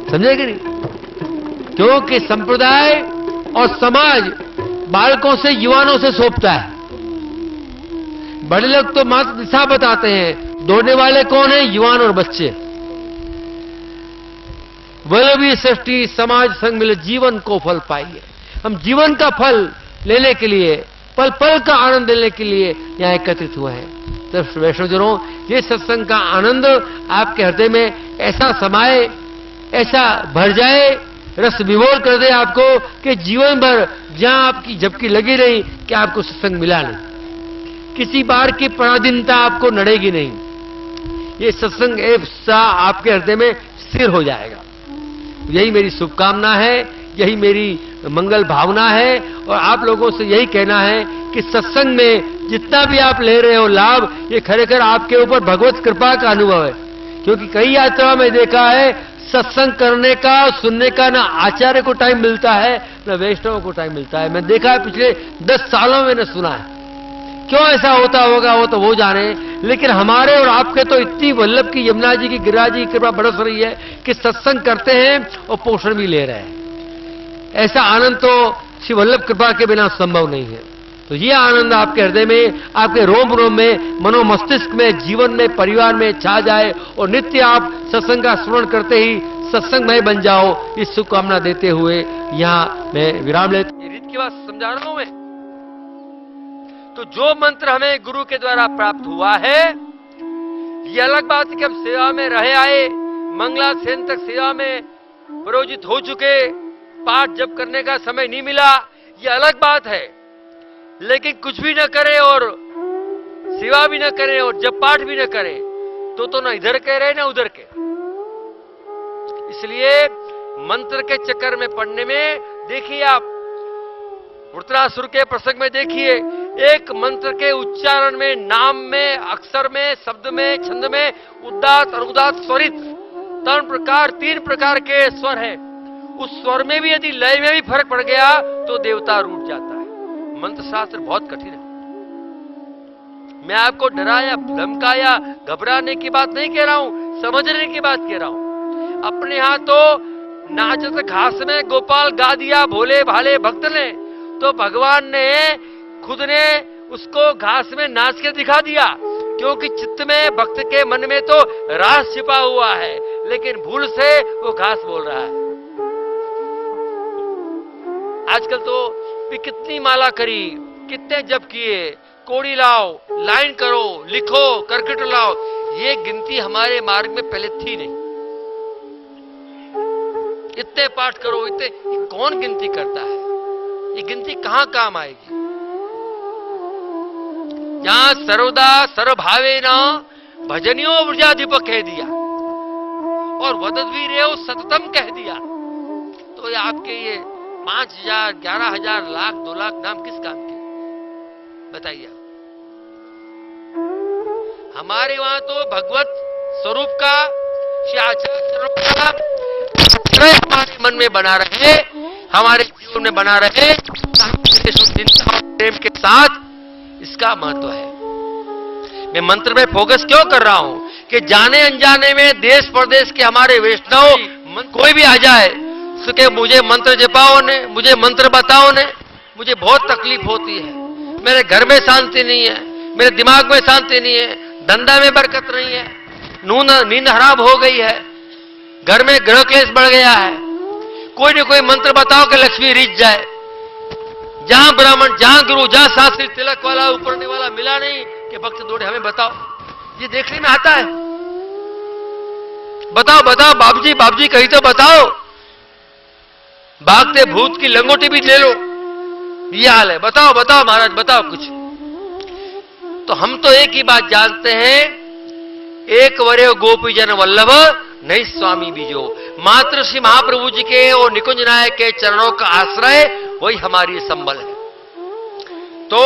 समझे कि नहीं? क्योंकि संप्रदाय और समाज बालकों से, युवानों से सौंपता है। बड़े लोग तो मात्र दिशा बताते हैं, दौड़ने वाले कौन है? युवान और बच्चे। वल्लभी सृष्टि समाज संग मिले जीवन को फल पाइए। हम जीवन का फल लेने के लिए, पल पल का आनंद लेने के लिए यहां एकत्रित हुए हैं। तो वैष्णवजनों, ये सत्संग का आनंद आपके हृदय में ऐसा समाये, ऐसा भर जाए, रस विभोर कर दे आपको कि जीवन भर जहां आपकी झपकी लगी रही कि आपको सत्संग मिला नहीं, किसी बार की पराधीनता आपको नड़ेगी नहीं। ये सत्संग ऐसा आपके हृदय में स्थिर हो जाएगा। यही मेरी शुभकामना है, यही मेरी मंगल भावना है, और आप लोगों से यही कहना है कि सत्संग में जितना भी आप ले रहे हो लाभ, ये खरेखर आपके ऊपर भगवत कृपा का अनुभव है। क्योंकि कई यात्रा में देखा है, सत्संग करने का, सुनने का ना आचार्य को टाइम मिलता है, ना वैष्णव को टाइम मिलता है। मैं देखा है पिछले 10 सालों में, मैंने सुना है। क्यों ऐसा होता होगा वो तो वो जाने, लेकिन हमारे और आपके तो इतनी वल्लभ की, यमुना जी की, गिरिराज जी की कृपा बरस रही है कि सत्संग करते हैं और पोषण भी ले रहे हैं। ऐसा आनंद तो श्री वल्लभ कृपा के बिना संभव नहीं है। तो ये आनंद आपके हृदय में, आपके रोम रोम में, मनो मस्तिष्क में, जीवन में, परिवार में छा जाए, और नित्य आप सत्संग का स्मरण करते ही सत्संगमय बन जाओ, इस शुभकामना देते हुए यहां मैं विराम लेता हूं। रीत की बात समझा रहा हूं मैं। तो जो मंत्र हमें गुरु के द्वारा प्राप्त हुआ है, ये अलग बात है कि हम सेवा में रहे आए, मंगलाचरण तक सेवा में प्रयोजित हो चुके, पाठ जप करने का समय नहीं मिला, ये अलग बात है। लेकिन कुछ भी न करें और सेवा भी न करें और जप पाठ भी न करें तो ना इधर के रहे ना उधर के। इसलिए मंत्र के चक्कर में पड़ने में, देखिए आप वृत्रासुर के प्रसंग में देखिए, एक मंत्र के उच्चारण में, नाम में, अक्षर में, शब्द में, छंद में, उदात्त, अनुदात्त, स्वरित, 3 प्रकार के स्वर है। उस स्वर में भी यदि लय में भी फर्क पड़ गया तो देवता रूठ जाता है। मंत्र शास्त्र बहुत कठिन है। मैं आपको डराया, धमकाया, घबराने की बात नहीं कह रहा हूं, समझने की बात कह रहा हूं। अपने यहां तो नाचत घास में गोपाल गा दिया भोले भाले भक्त ने, तो भगवान ने खुद ने उसको घास में नाच के दिखा दिया। क्योंकि चित्त में, भक्त के मन में तो रास छिपा हुआ है, लेकिन भूल से वो घास बोल रहा है। आजकल तो कितनी माला करी, कितने जप किए, कोड़ी लाओ, लाइन करो, लिखो, करकट लाओ, ये गिनती हमारे मार्ग में पहले थी नहीं। इतने पाठ करो, इतने, कौन गिनती करता है? ये गिनती कहां काम आएगी? जहां सर्वदा सर्वभावे न भजनियो वृजाधिप कह दिया और वदद्वीर्यो सततम कह दिया, तो ये आपके ये 5,000, 11,000, लाख, 2 लाख नाम किस काम के? बताइए। हमारे वहां तो भगवत स्वरूप का, श्री आचार्य स्वरूप का हमारे मन में बना रहे, हमारे जीवन में बना रहे, चिंता और प्रेम के साथ, इसका महत्व है। मैं मंत्र में फोकस क्यों कर रहा हूं कि जाने अनजाने में देश प्रदेश के हमारे वैष्णव कोई भी आ जाए कि मुझे मंत्र जपाओ ने, मुझे मंत्र बताओ ने, मुझे बहुत तकलीफ होती है, मेरे घर में शांति नहीं है, मेरे दिमाग में शांति नहीं है, धंधा में बरकत नहीं है, नींद हराम हो गई है, घर में ग्रह क्लेश बढ़ गया है, कोई न कोई मंत्र बताओ कि लक्ष्मी रिझ जाए। जहां ब्राह्मण, जहां गुरु, जहां शास्त्री, तिलक वाला, उपरने वाला मिला नहीं कि भक्त दौड़े हमें बताओ। ये देखने में आता है, बताओ बताओ बाबूजी, बाबूजी कहीं तो बताओ, भागते भूत की लंगोटी भी ले लो, ये हाल है। बताओ बताओ महाराज, बताओ कुछ। तो हम तो एक ही बात जानते हैं, एक वरे गोपी जन वल्लभ नहीं स्वामी बीजो। मात्र श्री महाप्रभु जी के और निकुंज नायक के चरणों का आश्रय, वही हमारी संबल है। तो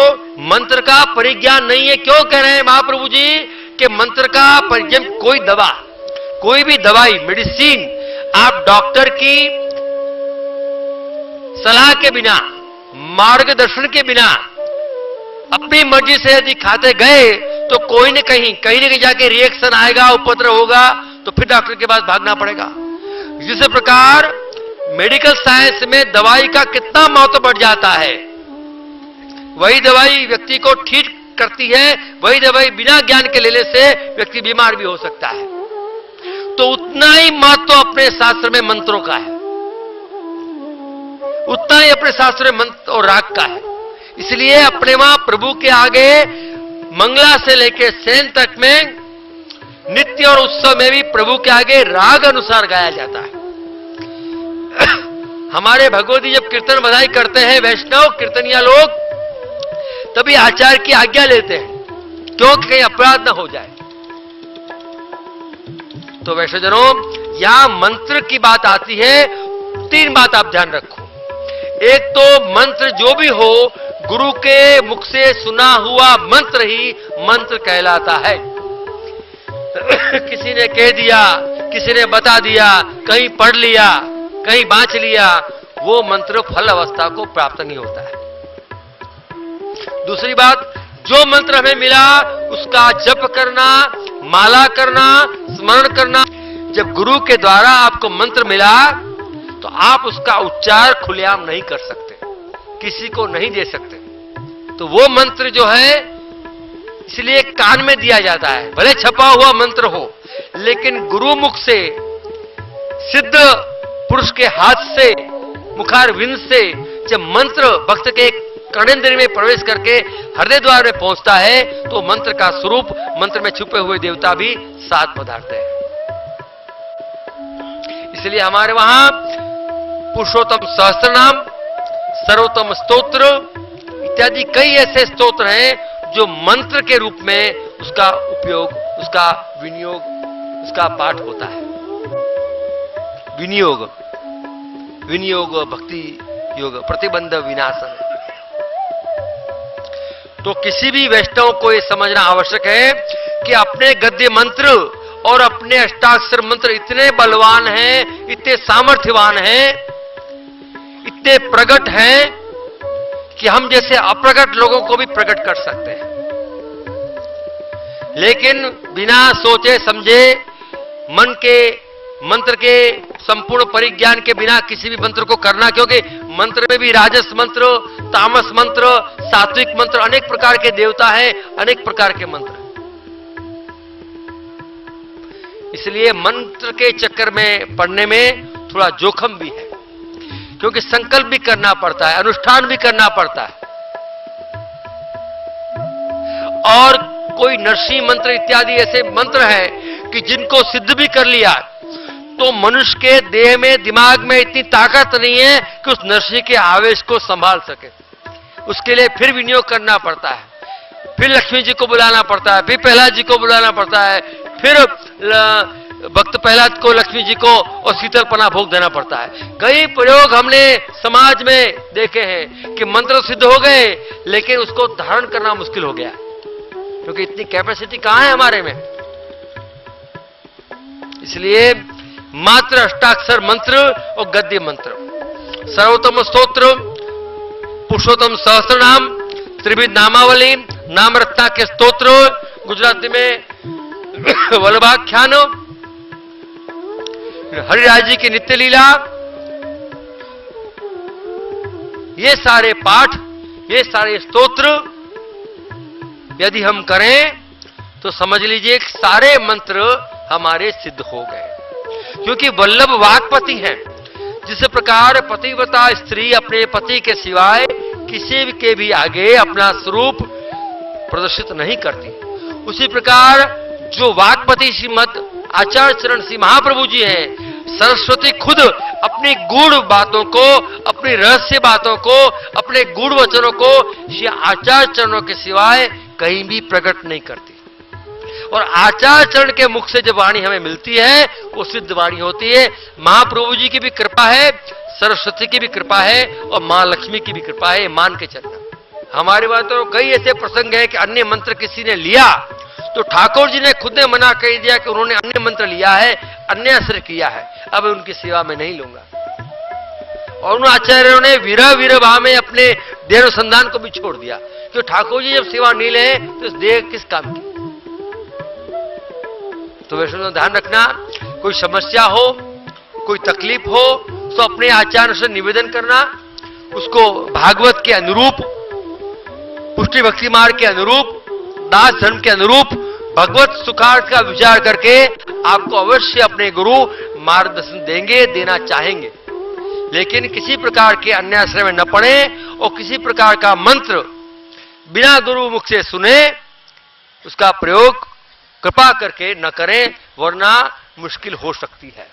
मंत्र का परिज्ञान नहीं है। क्यों कह रहे हैं महाप्रभु जी कि मंत्र का परिज्ञान? कोई दवा, कोई भी दवाई, मेडिसिन, आप डॉक्टर की सलाह के बिना, मार्गदर्शन के बिना, अपनी मर्जी से यदि खाते गए तो कोई न कहीं जाके रिएक्शन आएगा, उपद्रव होगा, तो फिर डॉक्टर के पास भागना पड़ेगा। जिस प्रकार मेडिकल साइंस में दवाई का कितना महत्व बढ़ जाता है, वही दवाई व्यक्ति को ठीक करती है, वही दवाई बिना ज्ञान के लेने से व्यक्ति बीमार भी हो सकता है। तो उतना ही महत्व अपने शास्त्र में मंत्रों का है, उतना ही अपने शास्त्र में मंत्र और राग का है। इसलिए अपने वहां प्रभु के आगे मंगला से लेकर सेन तक में नित्य और उत्सव में भी प्रभु के आगे राग अनुसार गाया जाता है। हमारे भगवती जब कीर्तन बधाई करते हैं वैष्णव कीर्तनिया लोग, तभी आचार्य की आज्ञा लेते हैं, क्योंकि कहीं अपराध न हो जाए। तो वैष्णवजनों, यहां मंत्र की बात आती है, 3 बात आप ध्यान रखो। एक तो मंत्र जो भी हो, गुरु के मुख से सुना हुआ मंत्र ही मंत्र कहलाता है। किसी ने कह दिया, किसी ने बता दिया, कहीं पढ़ लिया, कहीं बांच लिया, वो मंत्र फल अवस्था को प्राप्त नहीं होता है। दूसरी बात, जो मंत्र हमें मिला उसका जप करना, माला करना, स्मरण करना। जब गुरु के द्वारा आपको मंत्र मिला तो आप उसका उच्चार खुलेआम नहीं कर सकते, किसी को नहीं दे सकते। तो वो मंत्र जो है इसलिए कान में दिया जाता है, भले छपा हुआ मंत्र हो, लेकिन गुरु मुख से, सिद्ध पुरुष के हाथ से, मुखार विंद से जब मंत्र भक्त के कर्णेंद्र में प्रवेश करके हृदय द्वार में पहुंचता है, तो मंत्र का स्वरूप, मंत्र में छुपे हुए देवता भी साथ पधारते हैं। इसलिए हमारे वहां पुरुषोत्तम सहस्त्र नाम, सर्वोत्तम स्तोत्र इत्यादि कई ऐसे स्तोत्र हैं जो मंत्र के रूप में उसका उपयोग, उसका विनियोग, उसका पाठ होता है। विनियोग, विनियोग भक्ति योग, प्रतिबंध विनाशन। तो किसी भी वैष्णव को यह समझना आवश्यक है कि अपने गद्य मंत्र और अपने अष्टाक्षर मंत्र इतने बलवान हैं, इतने सामर्थ्यवान हैं, इतने प्रकट हैं कि हम जैसे अप्रकट लोगों को भी प्रकट कर सकते हैं। लेकिन बिना सोचे समझे, मन के मंत्र के संपूर्ण परिज्ञान के बिना किसी भी मंत्र को करना, क्योंकि मंत्र में भी राजस मंत्र, तामस मंत्र, सात्विक मंत्र, अनेक प्रकार के देवता हैं, अनेक प्रकार के मंत्र। इसलिए मंत्र के चक्कर में पढ़ने में थोड़ा जोखिम भी है, क्योंकि संकल्प भी करना पड़ता है, अनुष्ठान भी करना पड़ता है। और कोई नरसिंह मंत्र इत्यादि ऐसे मंत्र हैं कि जिनको सिद्ध भी कर लिया तो मनुष्य के देह में, दिमाग में इतनी ताकत नहीं है कि उस नरसिंह के आवेश को संभाल सके। उसके लिए फिर विनियोग करना पड़ता है, फिर लक्ष्मी जी को बुलाना पड़ता है, फिर प्रहलाद जी को बुलाना पड़ता है, फिर भक्त प्रहलाद को, लक्ष्मी जी को और शीतलपना भोग देना पड़ता है। कई प्रयोग हमने समाज में देखे हैं कि मंत्र सिद्ध हो गए, लेकिन उसको धारण करना मुश्किल हो गया, क्योंकि इतनी कैपेसिटी कहां है हमारे में। इसलिए मात्र अष्टाक्षर मंत्र और गद्य मंत्र, सर्वोत्तम स्तोत्र, पुरुषोत्तम सहस्त्र नाम, त्रिविध नामावली, नाम रत्ना के स्तोत्र, गुजराती में वल्लभाख्यान, हरिराज जी की नित्य लीला, ये सारे पाठ, ये सारे स्तोत्र यदि हम करें तो समझ लीजिए सारे मंत्र हमारे सिद्ध हो गए। क्योंकि वल्लभ वाक्पति हैं। जिस प्रकार पतिव्रता स्त्री अपने पति के सिवाय किसी के भी आगे अपना स्वरूप प्रदर्शित नहीं करती, उसी प्रकार जो वाक्पति श्रीमद आचार्य चरण श्री महाप्रभु जी हैं, सरस्वती खुद अपनी गूढ़ बातों को, अपनी रहस्य बातों को, अपने गूढ़ वचनों को श्री आचार्य चरणों के सिवाय कहीं भी प्रकट नहीं करती। और आचार्य चरण के मुख से जब वाणी हमें मिलती है वो सिद्ध वाणी होती है। महाप्रभु जी की भी कृपा है, सरस्वती की भी कृपा है और मां लक्ष्मी की भी कृपा है, मान के चलना। हमारे वहां तो कई ऐसे प्रसंग है कि अन्य मंत्र किसी ने लिया तो ठाकुर जी ने खुद ने मना कर दिया कि उन्होंने अन्य मंत्र लिया है, अन्य असर किया है, अब उनकी सेवा में नहीं लूंगा। और उन आचार्यों ने विरह विरह भाव में अपने देह अनुसंधान को भी छोड़ दिया, क्योंकि ठाकुर जी जब सेवा नहीं ले तो इस देह किस काम की। तो वैष्णव ध्यान रखना, कोई समस्या हो, कोई तकलीफ हो तो अपने आचार्य से निवेदन करना, उसको भागवत के अनुरूप, पुष्टि भक्ति मार्ग के अनुरूप, दास धर्म के अनुरूप भगवत सुखार्थ का विचार करके आपको अवश्य अपने गुरु मार्गदर्शन देंगे, देना चाहेंगे। लेकिन किसी प्रकार के अन्य आश्रय में न पड़े और किसी प्रकार का मंत्र बिना गुरु मुख से सुने उसका प्रयोग कृपा करके न करें, वरना मुश्किल हो सकती है।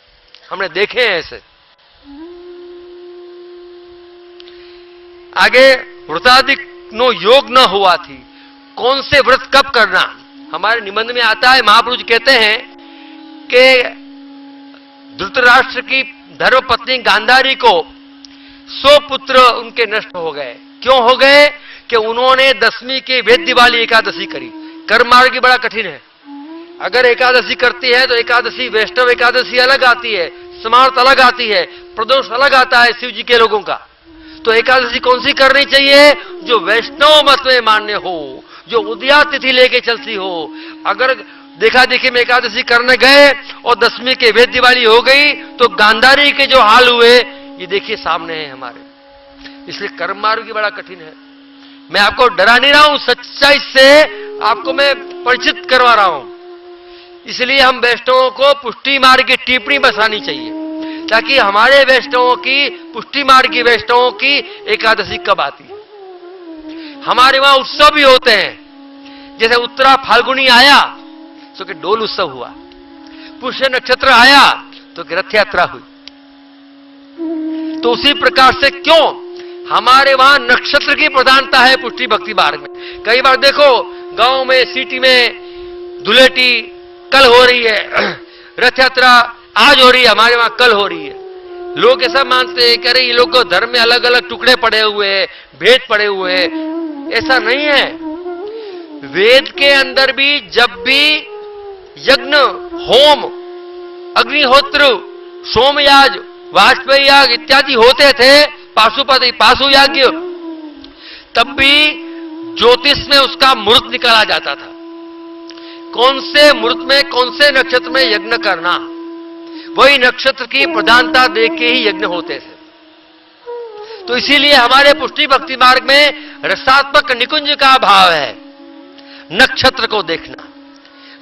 हमने देखे हैं ऐसे। आगे व्रतादिक नो योग न हुआ थी, कौन से व्रत कब करना, हमारे निबंध में आता है। महाप्रभु जी कहते हैं कि धृतराष्ट्र की धर्मपत्नी गांधारी को 100 पुत्र उनके नष्ट हो गए। क्यों हो गए? कि उन्होंने 10वीं की वेद्य वाली एकादशी करी। कर्म मार्ग की बड़ा कठिन है। अगर एकादशी करती है तो एकादशी, वैष्णव एकादशी अलग आती है, समार्थ अलग आती है, प्रदोष अलग आता है शिव जी के लोगों का। तो एकादशी कौन सी करनी चाहिए? जो वैष्णव मत में मान्य हो, जो उदया तिथि लेके चलती हो। अगर देखा देखी में एकादशी करने गए और 10वीं के वेद्य वाली हो गई तो गांधारी के जो हाल हुए ये देखिए सामने है हमारे। इसलिए कर्म मार्ग भी बड़ा कठिन है। मैं आपको डरा नहीं रहा हूं, सच्चाई से आपको मैं परिचित करवा रहा हूं। इसलिए हम वैष्णवों को पुष्टि मार्ग की टिप्पणी बसानी चाहिए, ताकि हमारे वैष्णवों की, पुष्टि मार्ग की वैष्णवों की एकादशी कब आती है। हमारे वहां उत्सव भी होते हैं। जैसे उत्तरा फाल्गुनी आया तो कि डोल उत्सव हुआ, पुष्य नक्षत्र आया तो कि रथ यात्रा हुई। तो उसी प्रकार से क्यों हमारे वहां नक्षत्र की प्रधानता है पुष्टि भक्ति मार्ग में। कई बार देखो गांव में, सिटी में धुलेटी कल हो रही है, रथ यात्रा आज हो रही है, हमारे वहां कल हो रही है। लोग ऐसा मानते हैं कि अरे ये लोग को धर्म में अलग अलग टुकड़े पड़े हुए हैं, भेद पड़े हुए हैं। ऐसा नहीं है। वेद के अंदर भी जब भी यज्ञ, होम, अग्निहोत्र, सोमयाग, वाजपेयी याग इत्यादि होते थे, पाशुपति पाशु याज्ञ, तब भी ज्योतिष में उसका मुहूर्त निकाला जाता था। कौन से मुहूर्त में, कौन से नक्षत्र में यज्ञ करना, वही नक्षत्र की प्रधानता देख के ही यज्ञ होते थे। तो इसीलिए हमारे पुष्टि भक्ति मार्ग में रसात्मक निकुंज का भाव है, नक्षत्र को देखना,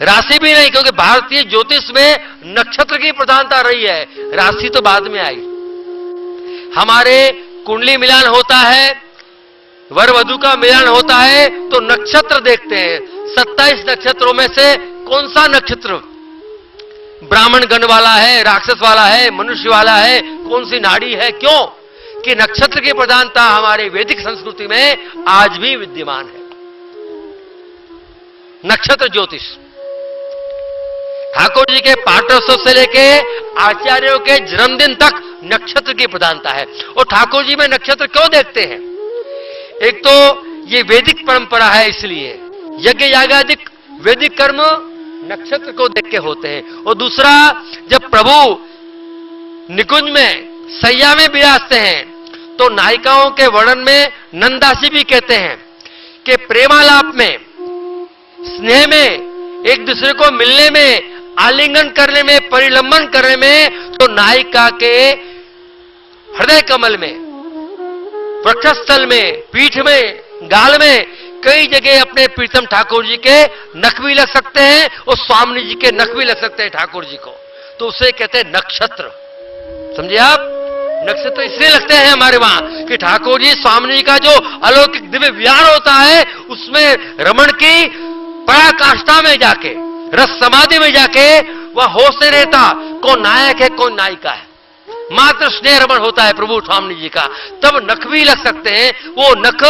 राशि भी नहीं, क्योंकि भारतीय ज्योतिष में नक्षत्र की प्रधानता रही है, राशि तो बाद में आई। हमारे कुंडली मिलान होता है, वर वधु का मिलान होता है तो नक्षत्र देखते हैं। 27 नक्षत्रों में से कौन सा नक्षत्र ब्राह्मण गण वाला है, राक्षस वाला है, मनुष्य वाला है, कौन सी नाड़ी है? क्यों कि नक्षत्र की प्रधानता हमारे वैदिक संस्कृति में आज भी विद्यमान है। नक्षत्र ज्योतिष ठाकुर जी के पाठोत्सव से लेके आचार्यों के जन्मदिन तक नक्षत्र की प्रधानता है। और ठाकुर जी में नक्षत्र क्यों देखते हैं? एक तो ये वैदिक परंपरा है, इसलिए यज्ञ यागादिक वैदिक कर्म नक्षत्र को देख के होते हैं। और दूसरा, जब प्रभु निकुंज में सैया में विराजते हैं तो नायिकाओं के वर्णन में नंदासी भी कहते हैं कि प्रेमालाप में, स्नेह में, एक दूसरे को मिलने में, आलिंगन करने में, परिलंबन करने में, तो नायिका के हृदय कमल में, वक्षस्थल में, पीठ में, गाल में, कई जगह अपने प्रीतम ठाकुर जी के नख भी लग सकते हैं और स्वामी जी के नख भी लग सकते हैं ठाकुर जी को। तो उसे कहते हैं नक्षत्र। समझे आप? नक्षत्र इसलिए लगते हैं हमारे वहां कि ठाकुर जी, स्वामी जी का जो अलौकिक दिव्य विहार होता है उसमें रमण की पराकाष्ठा में जाके, रस समाधि में जाके वह होश से रहता कौन नायक है कौन नायिका है। मात्र स्नेह रमण होता है प्रभु स्वामी जी का, तब नख भी लग सकते हैं। वो नख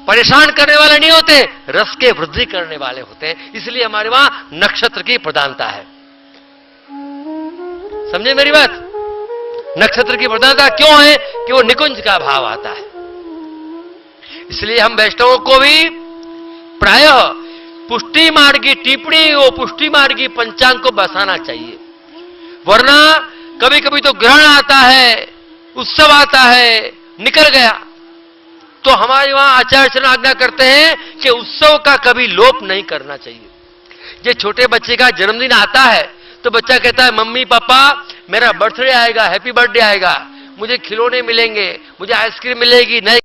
परेशान करने वाले नहीं होते, रस के वृद्धि करने वाले होते हैं। इसलिए हमारे वहां नक्षत्र की प्रधानता है। समझे मेरी बात? नक्षत्र की प्रधानता क्यों है? कि वो निकुंज का भाव आता है। इसलिए हम वैष्णवों को भी प्रायः पुष्टि मार्ग की टिप्पणी, वो पुष्टि मार्ग की पंचांग को बसाना चाहिए। वरना कभी कभी तो ग्रहण आता है, उत्सव आता है, निकल गया। तो हमारे वहां आचार्य चरण आज्ञा करते हैं कि उत्सव का कभी लोप नहीं करना चाहिए। जो छोटे बच्चे का जन्मदिन आता है तो बच्चा कहता है मम्मी पापा मेरा बर्थडे आएगा, हैप्पी बर्थडे आएगा, मुझे खिलौने मिलेंगे, मुझे आइसक्रीम मिलेगी, नए